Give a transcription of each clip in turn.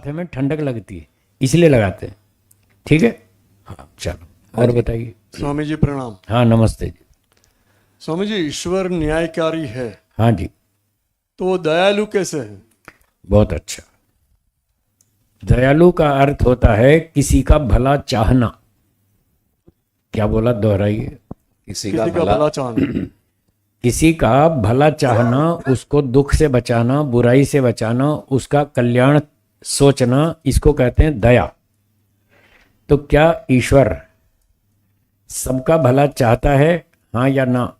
माथे में ठंडक लगती है, इसलिए लगाते हैं। ठीक है, हाँ चलो और बताइए। स्वामी जी प्रणाम। हाँ नमस्ते जी। स्वामी जी, ईश्वर न्यायकारी है हाँ जी, तो वो दयालु कैसे है? बहुत अच्छा। दयालु का अर्थ होता है किसी का भला चाहना। क्या बोला, दोहराइए। किसी किसी का का भला भला चाहना। किसी का भला चाहना, उसको दुख से बचाना, बुराई से बचाना, उसका कल्याण सोचना, इसको कहते हैं दया। तो क्या ईश्वर सबका भला चाहता है, हाँ या ना?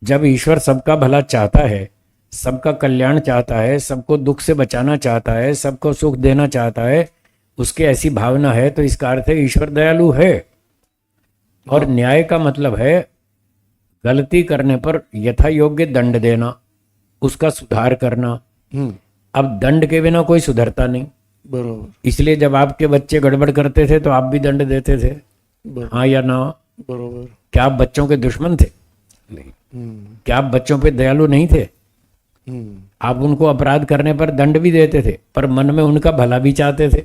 जब ईश्वर सबका भला चाहता है, सबका कल्याण चाहता है, सबको दुख से बचाना चाहता है, सबको सुख देना चाहता है, उसके ऐसी भावना है, तो इसका अर्थ है ईश्वर दयालु है। और न्याय का मतलब है गलती करने पर यथा योग्य दंड देना, उसका सुधार करना। अब दंड के बिना कोई सुधरता नहीं। बरोबर इसलिए जब आपके बच्चे गड़बड़ करते थे तो आप भी दंड देते थे, हाँ या ना? बरोबर। क्या आप बच्चों के दुश्मन थे? नहीं। क्या आप बच्चों पे दयालु नहीं थे? आप उनको अपराध करने पर दंड भी देते थे, पर मन में उनका भला भी चाहते थे।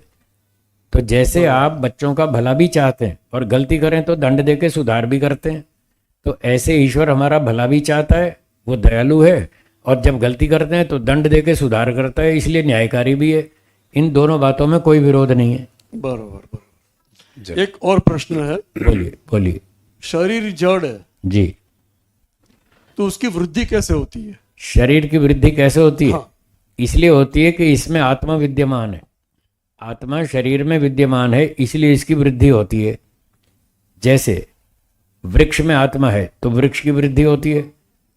तो जैसे आप बच्चों का भला भी चाहते हैं और गलती करें तो दंड देके सुधार भी करते हैं, तो ऐसे ईश्वर हमारा भला भी चाहता है, वो दयालु है, और जब गलती करते हैं तो दंड देके सुधार करता है, इसलिए न्यायकारी भी है। इन दोनों बातों में कोई विरोध नहीं है। बरोबर बरोबर। एक और प्रश्न है। बोलिए बोलिए। शरीर जड़ है जी। तो उसकी वृद्धि कैसे होती है? शरीर की वृद्धि कैसे होती है? हाँ। इसलिए होती है कि इसमें आत्मा विद्यमान है। आत्मा शरीर में विद्यमान है, इसलिए इसकी वृद्धि होती है। जैसे वृक्ष में आत्मा है तो वृक्ष की वृद्धि होती है,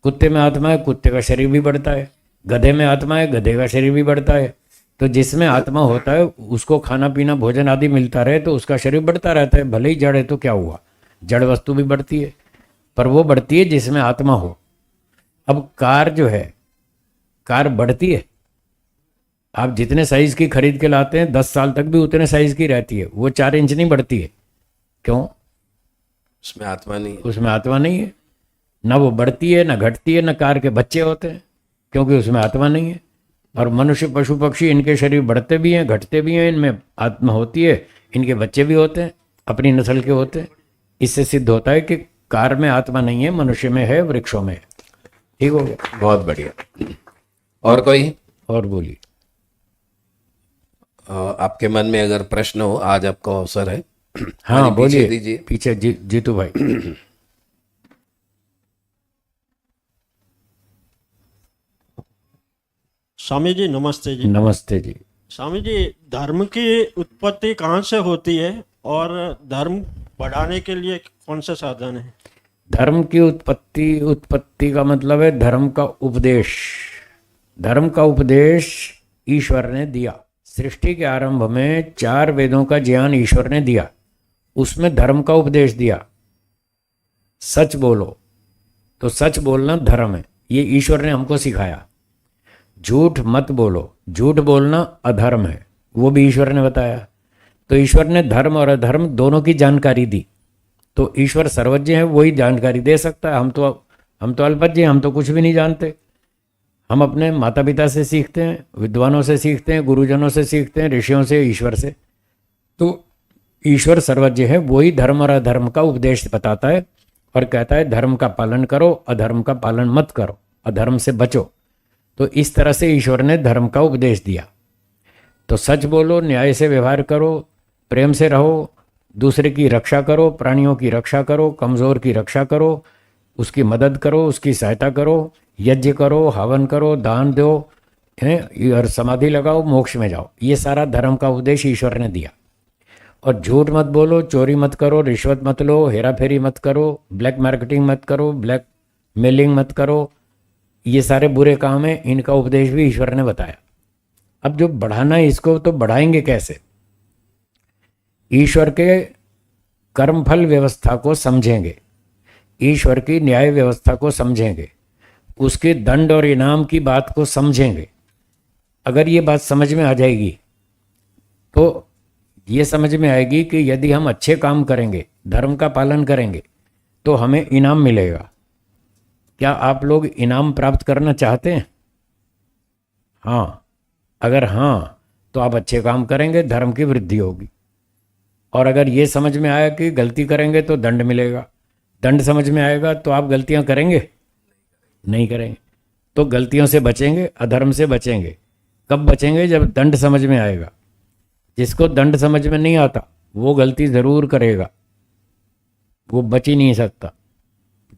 कुत्ते में आत्मा है, कुत्ते का शरीर भी बढ़ता है, गधे में आत्मा है, गधे का शरीर भी बढ़ता है। तो जिसमें आत्मा होता है उसको खाना पीना भोजन आदि मिलता रहे तो उसका शरीर बढ़ता रहता है। भले ही जड़ है तो क्या हुआ, जड़ वस्तु भी बढ़ती है, पर वो बढ़ती है जिसमें आत्मा हो। अब कार जो है, कार बढ़ती है। आप जितने साइज की खरीद के लाते हैं 10 साल तक भी उतने साइज की रहती है, वो 4 इंच नहीं बढ़ती है। क्यों? उसमें आत्मा नहीं है। उसमें आत्मा नहीं है। ना वो बढ़ती है ना घटती है, ना कार के बच्चे होते हैं, क्योंकि उसमें आत्मा नहीं है। और मनुष्य पशु पक्षी इनके शरीर बढ़ते भी हैं घटते भी हैं, इनमें आत्मा होती है, इनके बच्चे भी होते हैं, अपनी नस्ल के होते हैं। इससे सिद्ध होता है कि कार में आत्मा नहीं है, मनुष्य में है, वृक्षों में है। ठीक हो गया? बहुत बढ़िया। और कोई? और बोलिए। आपके मन में अगर प्रश्न हो, आज आपका अवसर है। हाँ पीछे बोलिए। दीजिए। पीछे जीतू भाई। स्वामी जी नमस्ते जी। नमस्ते जी। स्वामी जी, धर्म की उत्पत्ति कहाँ से होती है और धर्म बढ़ाने के लिए कौन से साधन है? धर्म की उत्पत्ति का मतलब है धर्म का उपदेश। धर्म का उपदेश ईश्वर ने दिया। सृष्टि के आरंभ में 4 वेदों का ज्ञान ईश्वर ने दिया, उसमें धर्म का उपदेश दिया। सच बोलो, तो सच बोलना धर्म है, ये ईश्वर ने हमको सिखाया। झूठ मत बोलो, झूठ बोलना अधर्म है, वो भी ईश्वर ने बताया। तो ईश्वर ने धर्म और अधर्म दोनों की जानकारी दी। तो ईश्वर सर्वज्ञ है, वही जानकारी दे सकता है। हम तो अल्पज्ञ हैं, हम तो कुछ भी नहीं जानते। हम अपने माता पिता से सीखते हैं, विद्वानों से सीखते हैं, गुरुजनों से सीखते हैं, ऋषियों से, ईश्वर से। तो ईश्वर सर्वज्ञ है, वही धर्म और अधर्म का उपदेश बताता है और कहता है धर्म का पालन करो, अधर्म का पालन मत करो, अधर्म से बचो। तो इस तरह से ईश्वर ने धर्म का उपदेश दिया। तो सच बोलो, न्याय से व्यवहार करो, प्रेम से रहो, दूसरे की रक्षा करो, प्राणियों की रक्षा करो, कमज़ोर की रक्षा करो, उसकी मदद करो, उसकी सहायता करो, यज्ञ करो, हवन करो, दान दो, हैं, और समाधि लगाओ, मोक्ष में जाओ। ये सारा धर्म का उपदेश ईश्वर ने दिया। और झूठ मत बोलो, चोरी मत करो, रिश्वत मत लो, हेरा फेरी मत करो, ब्लैक मार्केटिंग मत करो, ब्लैक मेलिंग मत करो, ये सारे बुरे काम हैं, इनका उपदेश भी ईश्वर ने बताया। अब जो बढ़ाना है इसको, तो बढ़ाएंगे कैसे? ईश्वर के कर्मफल व्यवस्था को समझेंगे, ईश्वर की न्याय व्यवस्था को समझेंगे, उसके दंड और इनाम की बात को समझेंगे। अगर ये बात समझ में आ जाएगी तो ये समझ में आएगी कि यदि हम अच्छे काम करेंगे, धर्म का पालन करेंगे, तो हमें इनाम मिलेगा। क्या आप लोग इनाम प्राप्त करना चाहते हैं? हाँ, अगर हाँ तो आप अच्छे काम करेंगे, धर्म की वृद्धि होगी। और अगर ये समझ में आया कि गलती करेंगे तो दंड मिलेगा, दंड समझ में आएगा तो आप गलतियां करेंगे नहीं करेंगे, तो गलतियों से बचेंगे, अधर्म से बचेंगे। कब बचेंगे? जब दंड समझ में आएगा। जिसको दंड समझ में नहीं आता वो गलती ज़रूर करेगा, वो बच ही नहीं सकता।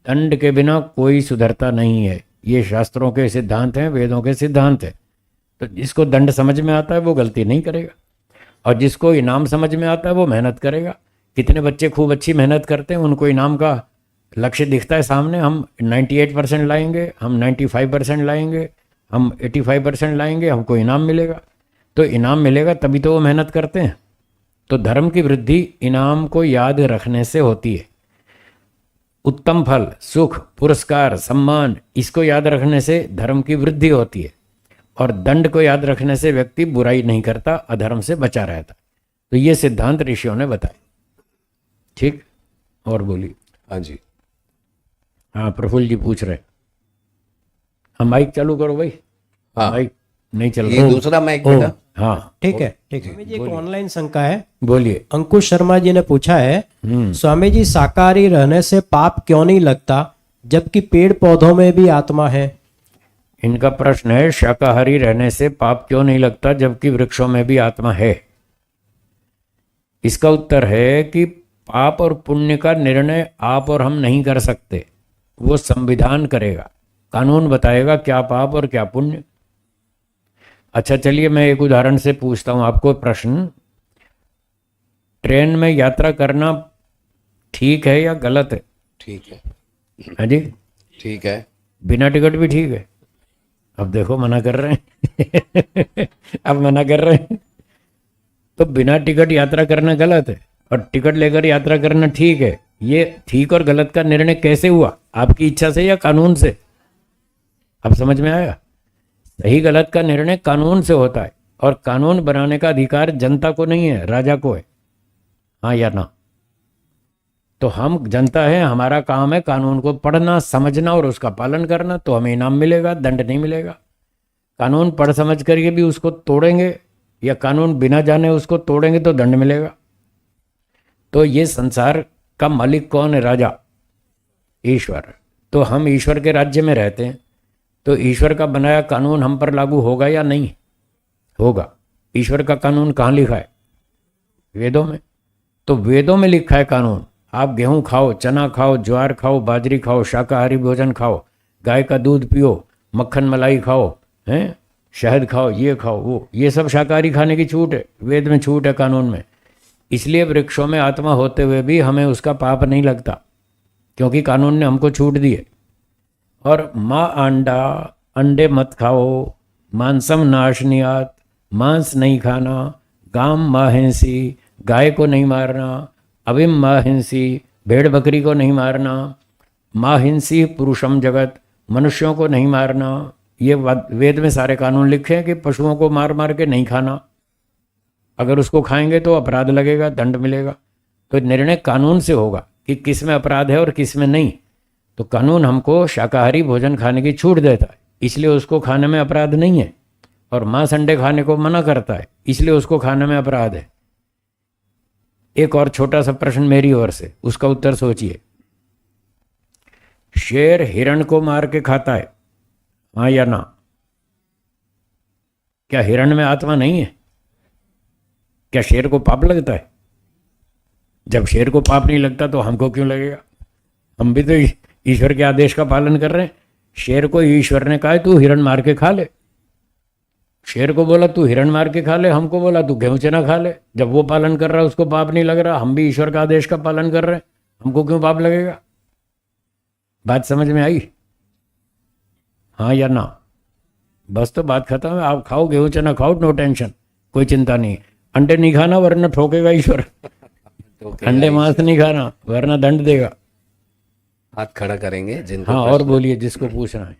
दंड के बिना कोई सुधरता नहीं है, ये शास्त्रों के सिद्धांत हैं, वेदों के सिद्धांत हैं। तो जिसको दंड समझ में आता है वो गलती नहीं करेगा, और जिसको इनाम समझ में आता है वो मेहनत करेगा। कितने बच्चे खूब अच्छी मेहनत करते हैं, उनको इनाम का लक्ष्य दिखता है सामने, हम 98% लाएंगे, हम 95% लाएंगे, हम 85% लाएंगे, हमको इनाम मिलेगा। तो इनाम मिलेगा तभी तो वो मेहनत करते हैं। तो धर्म की वृद्धि इनाम को याद रखने से होती है। उत्तम फल, सुख, पुरस्कार, सम्मान, इसको याद रखने से धर्म की वृद्धि होती है। और दंड को याद रखने से व्यक्ति बुराई नहीं करता, अधर्म से बचा रहता। तो ये सिद्धांत ऋषियों ने बताए। ठीक, और बोलिए। हाँ जी। हाँ, प्रफुल्ल जी पूछ रहे। हम माइक चालू करो भाई। हाँ, माइक नहीं चल ये रहा। दूसरा माइक ओ, बेटा। हाँ ठीक है ठीक है। स्वामी जी, एक ऑनलाइन शंका है। बोलिए। अंकुश शर्मा जी ने पूछा है, स्वामी जी शाकाहारी रहने से पाप क्यों नहीं लगता जबकि पेड़ पौधों में भी आत्मा है? इनका प्रश्न है, शाकाहारी रहने से पाप क्यों नहीं लगता जबकि वृक्षों में भी आत्मा है। इसका उत्तर है कि पाप और पुण्य का निर्णय आप और हम नहीं कर सकते, वो संविधान करेगा, कानून बताएगा क्या पाप और क्या पुण्य। अच्छा चलिए, मैं एक उदाहरण से पूछता हूं आपको प्रश्न। ट्रेन में यात्रा करना ठीक है या गलत है? ठीक है। हाँ जी, ठीक है। बिना टिकट भी ठीक है? अब देखो मना कर रहे हैं अब मना कर रहे हैं। तो बिना टिकट यात्रा करना गलत है और टिकट लेकर यात्रा करना ठीक है। ये ठीक और गलत का निर्णय कैसे हुआ? आपकी इच्छा से या कानून से? अब समझ में आया? सही गलत का निर्णय कानून से होता है, और कानून बनाने का अधिकार जनता को नहीं है, राजा को है। हाँ या ना? तो हम जनता है, हमारा काम है कानून को पढ़ना, समझना और उसका पालन करना, तो हमें इनाम मिलेगा, दंड नहीं मिलेगा। कानून पढ़ समझ करके भी उसको तोड़ेंगे या कानून बिना जाने उसको तोड़ेंगे तो दंड मिलेगा। तो ये संसार का मालिक कौन है? राजा, ईश्वर। तो हम ईश्वर के राज्य में रहते हैं, तो ईश्वर का बनाया कानून हम पर लागू होगा या नहीं होगा? ईश्वर का कानून कहाँ लिखा है? वेदों में। तो वेदों में लिखा है कानून, आप गेहूं खाओ, चना खाओ, ज्वार खाओ, बाजरी खाओ, शाकाहारी भोजन खाओ, गाय का दूध पियो, मक्खन मलाई खाओ, हैं, शहद खाओ, ये खाओ वो, ये सब शाकाहारी खाने की छूट है, वेद में छूट है, कानून में। इसलिए वृक्षों में आत्मा होते हुए भी हमें उसका पाप नहीं लगता, क्योंकि कानून ने हमको छूट दी है। और माँ अंडा, अंडे मत खाओ, मांसम नाशनियात, मांस नहीं खाना, गाम माँ हिंसी, गाय को नहीं मारना, अविम माँ हिंसी, भेड़ बकरी को नहीं मारना, माँ हिंसी पुरुषम जगत, मनुष्यों को नहीं मारना। ये वेद में सारे कानून लिखे हैं कि पशुओं को मार मार के नहीं खाना, अगर उसको खाएंगे तो अपराध लगेगा, दंड मिलेगा। तो निर्णय कानून से होगा कि किस में अपराध है और किस में नहीं। तो कानून हमको शाकाहारी भोजन खाने की छूट देता है, इसलिए उसको खाने में अपराध नहीं है, और मांस अंडे खाने को मना करता है, इसलिए उसको खाने में अपराध है। एक और छोटा सा प्रश्न मेरी ओर से, उसका उत्तर सोचिए। शेर हिरण को मार के खाता है, हाँ या ना? क्या हिरण में आत्मा नहीं है? क्या शेर को पाप लगता है? जब शेर को पाप नहीं लगता तो हमको क्यों लगेगा? हम भी तो ईश्वर के आदेश का पालन कर रहे हैं। शेर को ईश्वर ने कहा है तू हिरण मार के खा ले, शेर को बोला तू हिरण मार के खा ले, हमको बोला तू गेहूं चना खा ले। जब वो पालन कर रहा है उसको पाप नहीं लग रहा, हम भी ईश्वर का आदेश का पालन कर रहे हैं, हमको क्यों पाप लगेगा? बात समझ में आई? हाँ या ना? बस तो बात खत्म है। आप खाओ, गेहूं चना खाओ, नो टेंशन, कोई चिंता नहीं। अंडे नहीं खाना वरना ठोकेगा ईश्वर, अंडे मांस नहीं खाना वरना दंड देगा। हाथ खड़ा करेंगे जिनको हाँ, और प्रश्न- बोलिए जिसको पूछना है।